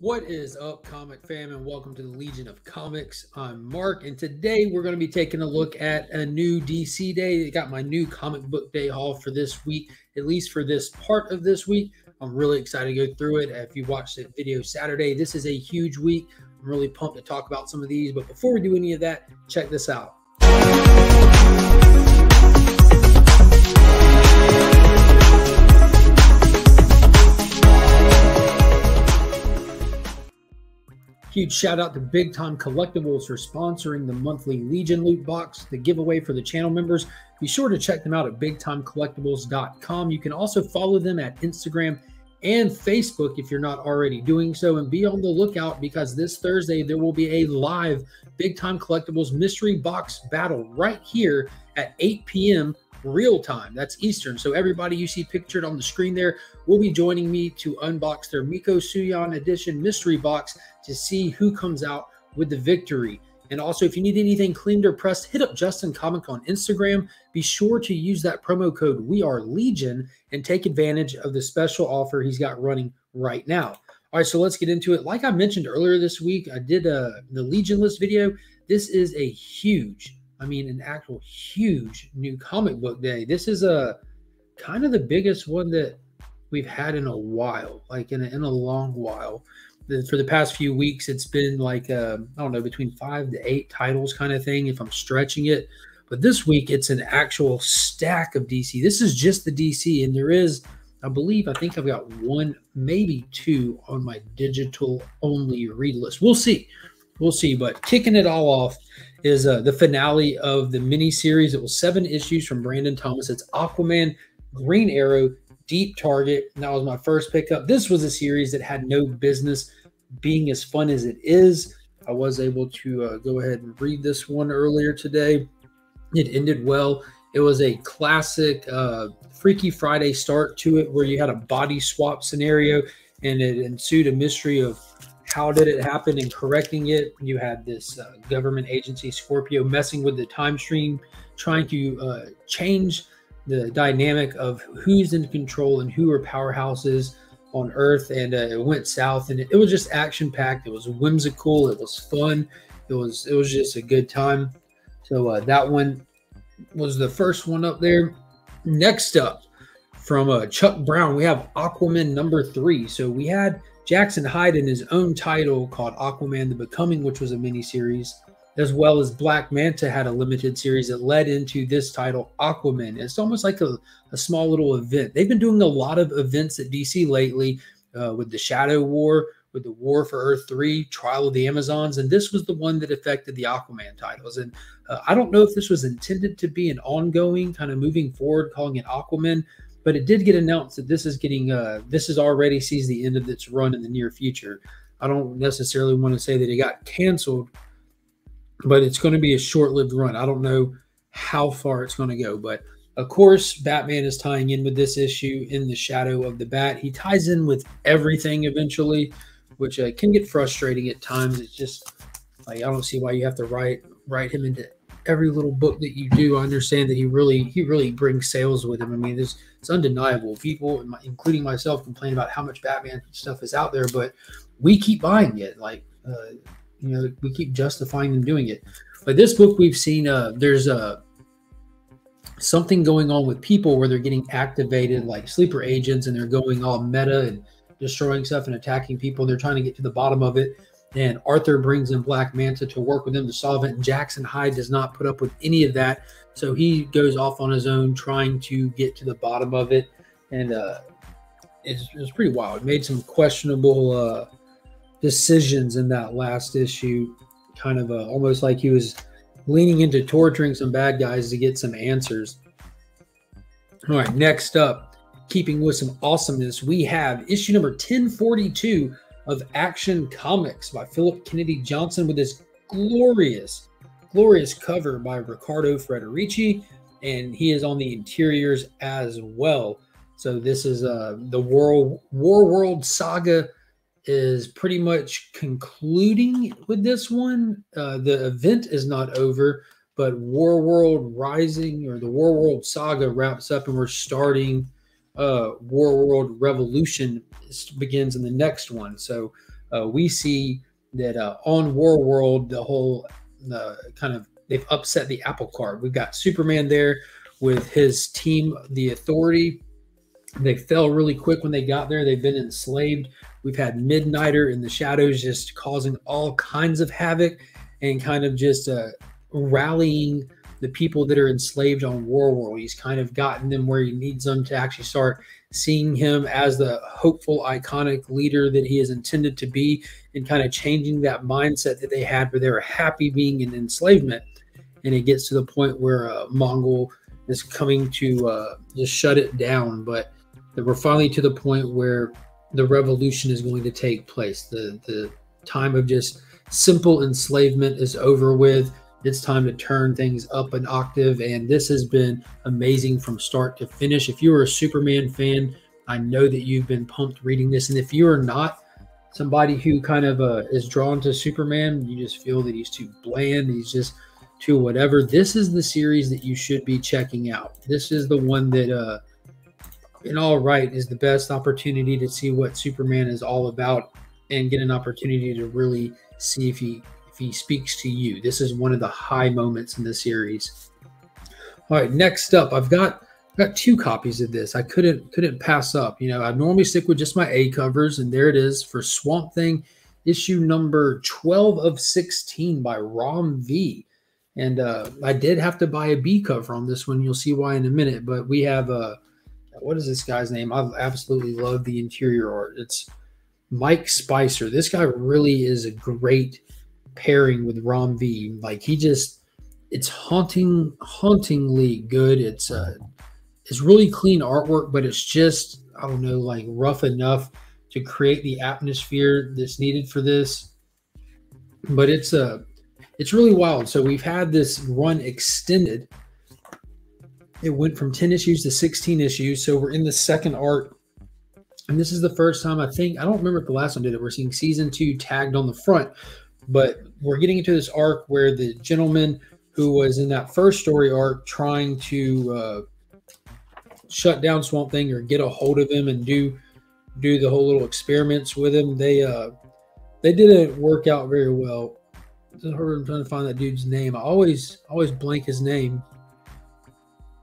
What is up, comic fam, and welcome to the Legion of Comics. I'm Mark, and today we're going to be taking a look at a new DC day. I got my new comic book day haul for this week, at least for this part of this week. I'm really excited to go through it. If you watched the video Saturday, this is a huge week. I'm really pumped to talk about some of these, but before we do any of that, check this out. Huge shout out to Big Time Collectibles for sponsoring the monthly Legion loot box, the giveaway for the channel members. Be sure to check them out at bigtimecollectibles.com. You can also follow them at Instagram and Facebook if you're not already doing so, and be on the lookout because this Thursday there will be a live Big Time Collectibles mystery box battle right here at 8 p.m. real time. That's Eastern. So everybody you see pictured on the screen there will be joining me to unbox their Miko Suyon edition mystery box to see who comes out with the victory. And also, if you need anything cleaned or pressed, hit up Justin Comic on Instagram. Be sure to use that promo code WeAreLegion and take advantage of the special offer he's got running right now. All right, so let's get into it. Like I mentioned earlier this week, I did the Legion list video. This is a huge, an actual huge new comic book day. This is a kind of the biggest one that we've had in a while, like in a long while. For the past few weeks, it's been like, I don't know, between 5 to 8 titles kind of thing, if I'm stretching it. But this week, it's an actual stack of DC. This is just the DC, and there is, I think I've got 1, maybe 2 on my digital-only read list. We'll see. We'll see. But kicking it all off is the finale of the miniseries. It was 7 issues from Brandon Thomas. It's Aquaman, Green Arrow, Deep Target, and that was my first pickup. This was a series that had no business being as fun as it is. I was able to go ahead and read this one earlier today. It ended well. It was a classic Freaky Friday start to it where you had a body swap scenario and it ensued a mystery of how did it happen and correcting it. You had this government agency, Scorpio, messing with the time stream, trying to change the dynamic of who's in control and who are powerhouses on Earth, and it went south, and it was just action-packed. It was whimsical. It was fun. It was just a good time. So that one was the first one up there. Next up, from Chuck Brown, we have Aquaman #3. So we had Jackson Hyde in his own title called Aquaman the Becoming, which was a miniseries, as well as Black Manta had a limited series that led into this title, Aquaman. It's almost like a small little event. They've been doing a lot of events at DC lately with the Shadow War, with the War for Earth 3, Trial of the Amazons, and this was the one that affected the Aquaman titles. And I don't know if this was intended to be an ongoing, kind of moving forward, calling it Aquaman, but it did get announced that this is already sees the end of its run in the near future. I don't necessarily want to say that it got canceled, but it's going to be a short-lived run. I don't know how far it's going to go, but of course, Batman is tying in with this issue in the shadow of the Bat. He ties in with everything eventually, which can get frustrating at times. It's just like, I don't see why you have to write him into every little book that you do. I understand that he really brings sales with him. It's undeniable. People, including myself, complain about how much Batman stuff is out there, but we keep buying it. We keep justifying them doing it. But this book we've seen, there's something going on with people where they're getting activated like sleeper agents, and they're going all meta and destroying stuff and attacking people. They're trying to get to the bottom of it. And Arthur brings in Black Manta to work with them to solve it. And Jackson Hyde does not put up with any of that. So he goes off on his own trying to get to the bottom of it. And it was pretty wild. It made some questionable decisions in that last issue, kind of almost like he was leaning into torturing some bad guys to get some answers. All right, next up, keeping with some awesomeness, we have issue number 1042 of Action Comics by Philip Kennedy Johnson with this glorious cover by Riccardo Federici, and he is on the interiors as well. So this is the War World saga is pretty much concluding with this one. The event is not over, but War World Rising, or the War World saga, wraps up, and we're starting War World Revolution begins in the next one. So we see that on War World, the whole kind of they've upset the apple cart. We've got Superman there with his team, the Authority. They fell really quick when they got there. They've been enslaved. We've had Midnighter in the shadows just causing all kinds of havoc and kind of just rallying the people that are enslaved on War World. He's kind of gotten them where he needs them to actually start seeing him as the hopeful, iconic leader that he is intended to be, and kind of changing that mindset that they had where they were happy being in enslavement. And it gets to the point where Mongol is coming to just shut it down. But we're finally to the point where the revolution is going to take place. The time of just simple enslavement is over with. It's time to turn things up an octave, and this has been amazing from start to finish. If you are a Superman fan, I know that you've been pumped reading this, and if you are not somebody who kind of is drawn to Superman, you just feel that he's too bland, he's just too whatever, this is the series that you should be checking out. This is the one that in all right is the best opportunity to see what Superman is all about and get an opportunity to really see if he speaks to you. This is one of the high moments in the series. All right, next up, I've got 2 copies of this. I couldn't pass up. You know, I normally stick with just my A covers, and there it is for Swamp Thing, issue number 12 of 16 by Rom V. And I did have to buy a B cover on this one. You'll see why in a minute. But we have what is this guy's name? I absolutely love the interior art. It's Mike Spicer. This guy really is a great pairing with Rom V. Like, it's hauntingly good. It's really clean artwork, but it's just, I don't know, like rough enough to create the atmosphere that's needed for this. But it's really wild. So we've had this run extended. It went from 10 issues to 16 issues. So we're in the second arc. And this is the first time, I don't remember if the last one did it. We're seeing season 2 tagged on the front. But we're getting into this arc where the gentleman who was in that first story arc trying to shut down Swamp Thing or get a hold of him and do the whole little experiments with him, they didn't work out very well. I'm trying to find that dude's name. I always blank his name.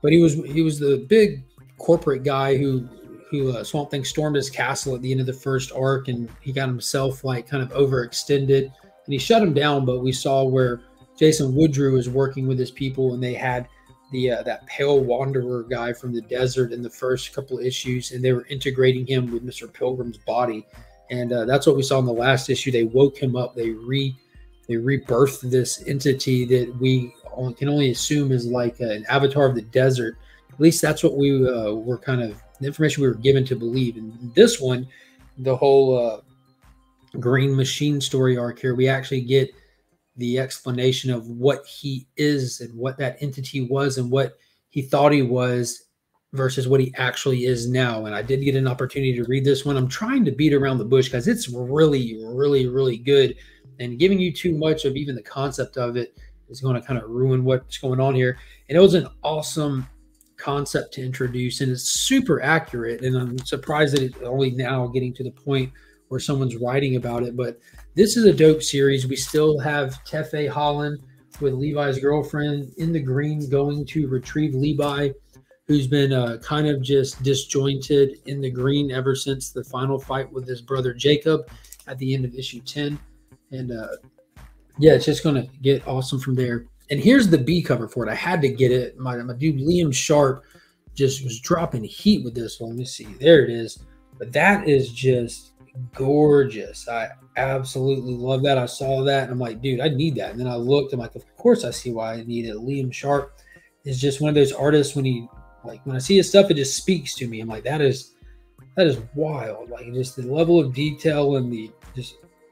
But he was the big corporate guy who Swamp Thing stormed his castle at the end of the first arc, and he got himself like kind of overextended. And he shut him down, but we saw where Jason Woodrue was working with his people, and they had that pale wanderer guy from the desert in the first couple of issues, and they were integrating him with Mr. Pilgrim's body. And that's what we saw in the last issue. They woke him up. They rebirthed this entity that we can only assume is like an avatar of the desert. At least that's what we were kind of, the information we were given to believe. And this one, the whole Green Machine story arc here, we actually get the explanation of what he is and what that entity was and what he thought he was versus what he actually is now. And I did get an opportunity to read this one. I'm trying to beat around the bush because it's really, really, really good. And giving you too much of even the concept of it is going to kind of ruin what's going on here. And it was an awesome concept to introduce, and it's super accurate. And I'm surprised that it's only now getting to the point where someone's writing about it. But this is a dope series. We still have Tefe Holland with Levi's girlfriend in the green going to retrieve Levi, who's been kind of just disjointed in the green ever since the final fight with his brother Jacob at the end of issue 10. And yeah, it's just going to get awesome from there. And here's the B cover for it. I had to get it. My dude Liam Sharp just was dropping heat with this one. Let me see. There it is. But that is just gorgeous. I absolutely love that. I saw that and I'm like, dude, I need that. And then I looked. I'm like, of course I see why I need it. Liam Sharp is just one of those artists when I see his stuff, it just speaks to me. I'm like, that is wild. Like, just the level of detail and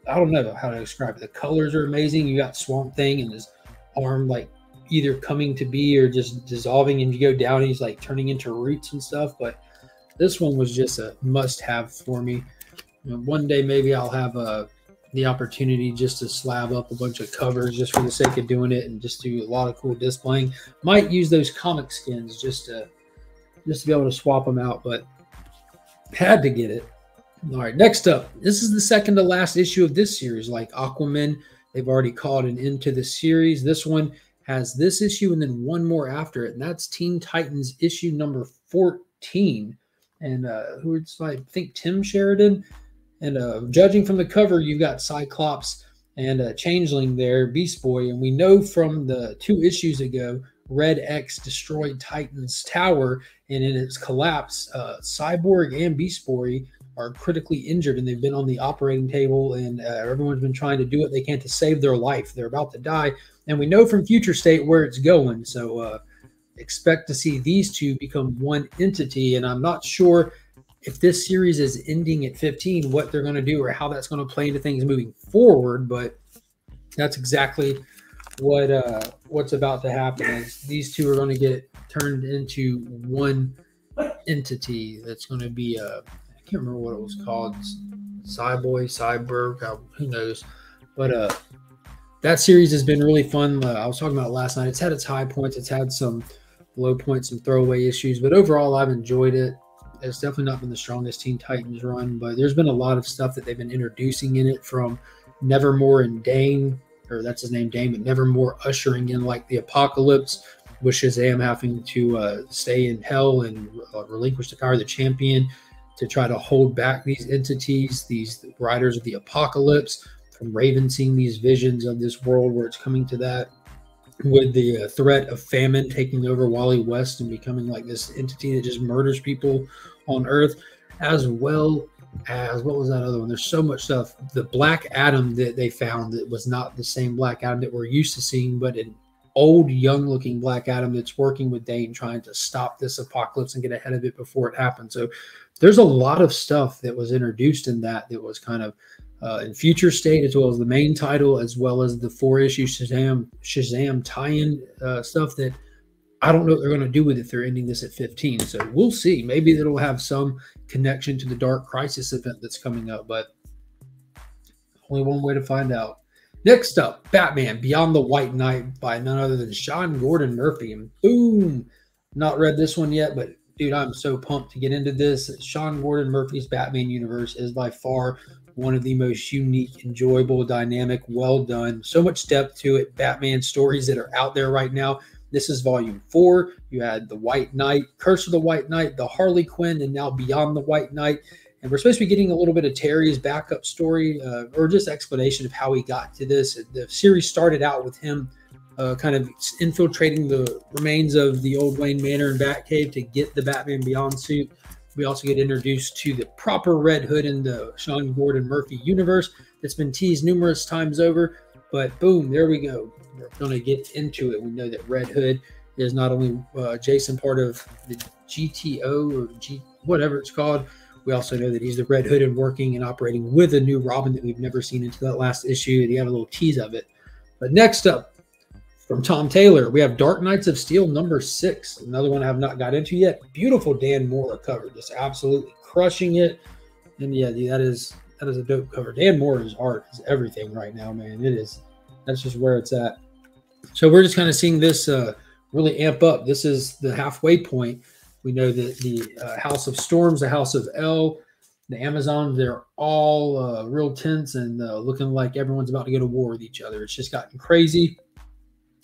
I don't know how to describe it. The colors are amazing. You got Swamp Thing and his arm like either coming to be or just dissolving, and you go down, he's like turning into roots and stuff. But this one was just a must-have for me. You know, one day maybe I'll have the opportunity just to slab up a bunch of covers just for the sake of doing it and just do a lot of cool displaying. Might use those comic skins just to be able to swap them out, but had to get it. All right, next up, this is the second to last issue of this series. Like Aquaman, they've already called an end to the series. This one has this issue and then one more after it, and that's Teen Titans issue number 14. And who it's, I think, Tim Sheridan. And judging from the cover, you've got Cyclops and Changeling there, Beast Boy. And we know from the 2 issues ago, Red X destroyed Titan's tower, and in its collapse, Cyborg and Beast Boy are critically injured, and they've been on the operating table, and everyone's been trying to do what they can to save their life. They're about to die, and we know from Future State where it's going. So expect to see these two become one entity, and I'm not sure if this series is ending at 15, what they're going to do or how that's going to play into things moving forward, but that's exactly what's about to happen. Is these two are going to get turned into one entity that's going to be I can't remember what it was called, Cyborg, who knows, but that series has been really fun. I was talking about it last night. It's had its high points, it's had some low points, some throwaway issues, but overall I've enjoyed it. It's definitely not been the strongest Teen Titans run, but there's been a lot of stuff that they've been introducing in it, from Nevermore and Dane, or that's his name, Dane, but Nevermore ushering in like the apocalypse, with Shazam having to stay in hell and relinquish the power of the champion to try to hold back these entities, these riders of the apocalypse, from Raven seeing these visions of this world where it's coming to that, with the threat of famine taking over Wally West and becoming like this entity that just murders people on Earth, as well as, what was that other one? There's so much stuff. The Black Adam that they found that was not the same Black Adam that we're used to seeing, but an old, young-looking Black Adam that's working with Dane, trying to stop this apocalypse and get ahead of it before it happens. So there's a lot of stuff that was introduced in that was kind of in Future State, as well as the main title, as well as the 4-issue Shazam tie-in stuff that I don't know what they're going to do with it if they're ending this at 15. So we'll see. Maybe it'll have some connection to the Dark Crisis event that's coming up, but only one way to find out. Next up, Batman Beyond the White Knight by none other than Sean Gordon Murphy. And boom, not read this one yet, but dude, I'm so pumped to get into this. Sean Gordon Murphy's Batman universe is by far one of the most unique, enjoyable, dynamic, well done. So much depth to it. Batman stories that are out there right now. This is volume 4. You had the White Knight, Curse of the White Knight, the Harley Quinn, and now Beyond the White Knight. And we're supposed to be getting a little bit of Terry's backup story, or just explanation of how he got to this. The series started out with him kind of infiltrating the remains of the old Wayne Manor and Batcave to get the Batman Beyond suit. We also get introduced to the proper Red Hood in the Sean Gordon Murphy universe that's been teased numerous times over. But boom, there we go. We're going to get into it. We know that Red Hood is not only Jason, part of the GTO or whatever it's called. We also know that he's the Red Hood and working and operating with a new Robin that we've never seen until that last issue. He had a little tease of it. But next up, from Tom Taylor, we have Dark Knights of Steel number 6. Another one I have not got into yet. Beautiful Dan Mora cover, just absolutely crushing it. And yeah, that is a dope cover. Dan Mora's art is everything right now, man. It is. That's just where it's at. So we're just kind of seeing this really amp up. This is the halfway point. We know that the House of Storms, the House of El, the Amazons, they're all real tense and looking like everyone's about to go to war with each other. It's just gotten crazy.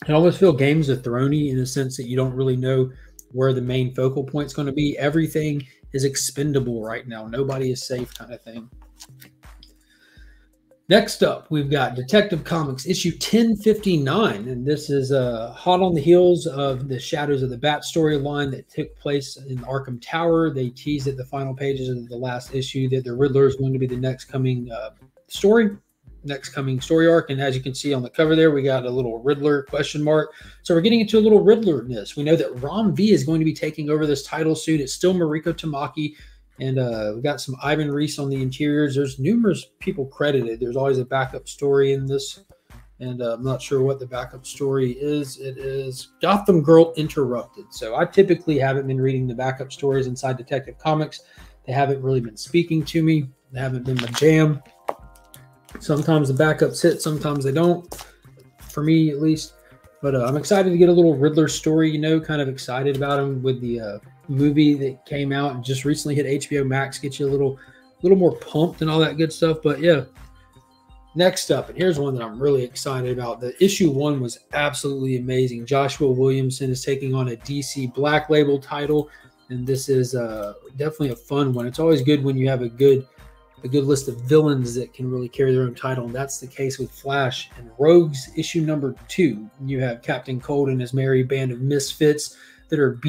I almost feel Games of Thrones in the sense that you don't really know where the main focal point is going to be. Everything is expendable right now. Nobody is safe, kind of thing. Next up, we've got Detective Comics issue 1059, and this is hot on the heels of the Shadows of the Bat storyline that took place in Arkham Tower. They teased at the final pages of the last issue that the Riddler is going to be the next coming story arc, and as you can see on the cover there, we got a little Riddler question mark. So we're getting into a little Riddler-ness. We know that Ram V is going to be taking over this title soon. It's still Mariko Tamaki. And we've got some Ivan Reis on the interiors. There's numerous people credited. There's always a backup story in this. And I'm not sure what the backup story is. It is Gotham Girl Interrupted. So I typically haven't been reading the backup stories inside Detective Comics. They haven't really been speaking to me. They haven't been my jam. Sometimes the backups hit, sometimes they don't. For me, at least. But I'm excited to get a little Riddler story, kind of excited about him with the movie that came out and just recently hit HBO Max. Get you a little little more pumped and all that good stuff. But yeah, next up, and here's one that I'm really excited about. The issue 1 was absolutely amazing. Joshua Williamson is taking on a DC Black Label title, and this is definitely a fun one. It's always good when you have a good list of villains that can really carry their own title, and that's the case with Flash and Rogues issue number 2. You have Captain Cold and his merry band of misfits that are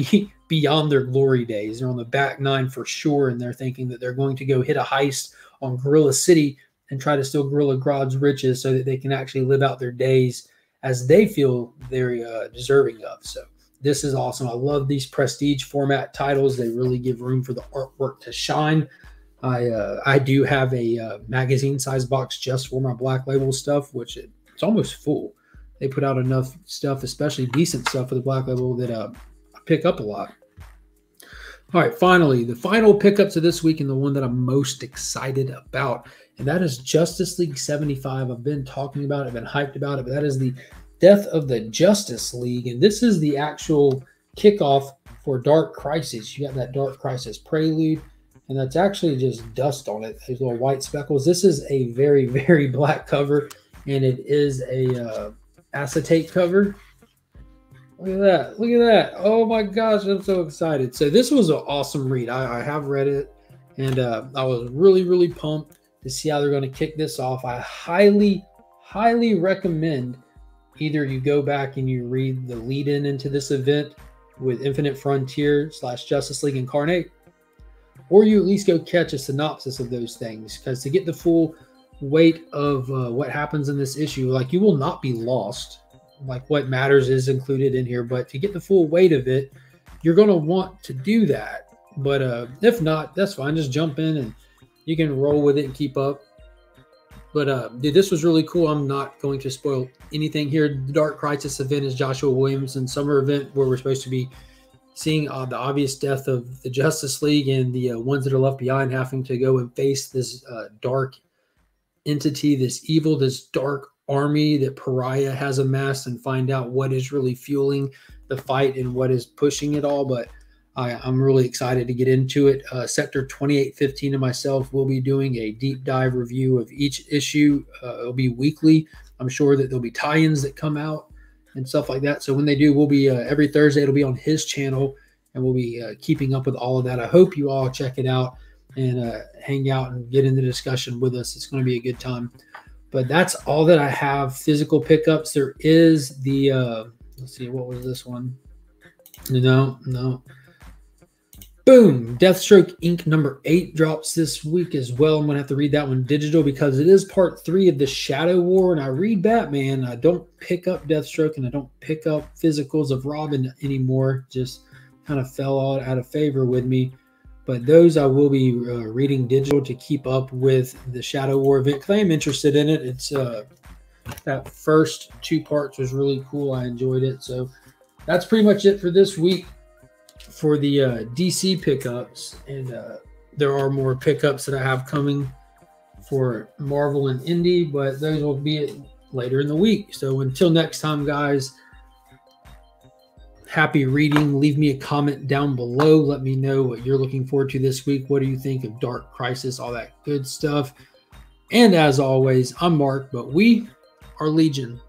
beyond their glory days. They're on the back nine for sure, and they're thinking that they're going to go hit a heist on Gorilla City and try to steal Gorilla Grodd's riches so that they can actually live out their days as they feel they're deserving of. So this is awesome. I love these prestige format titles. They really give room for the artwork to shine. I do have a magazine size box just for my Black Label stuff, which it's almost full. They put out enough stuff, especially decent stuff for the Black Label, that I pick up a lot. All right, finally, the final pickups of this week and the one that I'm most excited about, and that is Justice League 75. I've been talking about it, I've been hyped about it, but that is the Death of the Justice League, and this is the actual kickoff for Dark Crisis. You got that Dark Crisis prelude, and that's actually just dust on it. Those little white speckles. This is a very, very black cover, and it is a acetate cover. Look at that. Look at that. Oh my gosh, I'm so excited. So this was an awesome read. I have read it, and I was really, really pumped to see how they're going to kick this off. I highly, highly recommend either you go back and you read the lead-in into this event with Infinite Frontier / Justice League Incarnate, or you at least go catch a synopsis of those things, because to get the full weight of what happens in this issue, like, you will not be lost. Like, what matters is included in here, but to get the full weight of it, you're going to want to do that. But if not, that's fine. Just jump in and you can roll with it and keep up. But dude, this was really cool. I'm not going to spoil anything here. The Dark Crisis event is Joshua Williamson's summer event, where we're supposed to be seeing the obvious death of the Justice League and the ones that are left behind having to go and face this dark entity, this evil, this dark army that Pariah has amassed, and find out what is really fueling the fight and what is pushing it all. But I'm really excited to get into it. Sector 2815 and myself will be doing a deep dive review of each issue. It'll be weekly. I'm sure that there'll be tie-ins that come out and stuff like that. So when they do, we'll be every Thursday. It'll be on his channel, and we'll be keeping up with all of that. I hope you all check it out and hang out and get in the discussion with us. It's going to be a good time. But that's all that I have. Physical pickups. There is the, let's see, what was this one? No. Boom. Deathstroke Inc. number 8 drops this week as well. I'm going to have to read that one digital because it is part 3 of the Shadow War. And I read Batman. I don't pick up Deathstroke, and I don't pick up physicals of Robin anymore. Just kind of fell out of favor with me. But those I will be reading digital to keep up with the Shadow War event, because I am interested in it. It's that first 2 parts was really cool. I enjoyed it. So that's pretty much it for this week for the DC pickups. And there are more pickups that I have coming for Marvel and Indie, but those will be later in the week. So until next time, guys, happy reading. Leave me a comment down below. Let me know what you're looking forward to this week. What do you think of Dark Crisis? All that good stuff. And as always, I'm Mark, but we are Legion.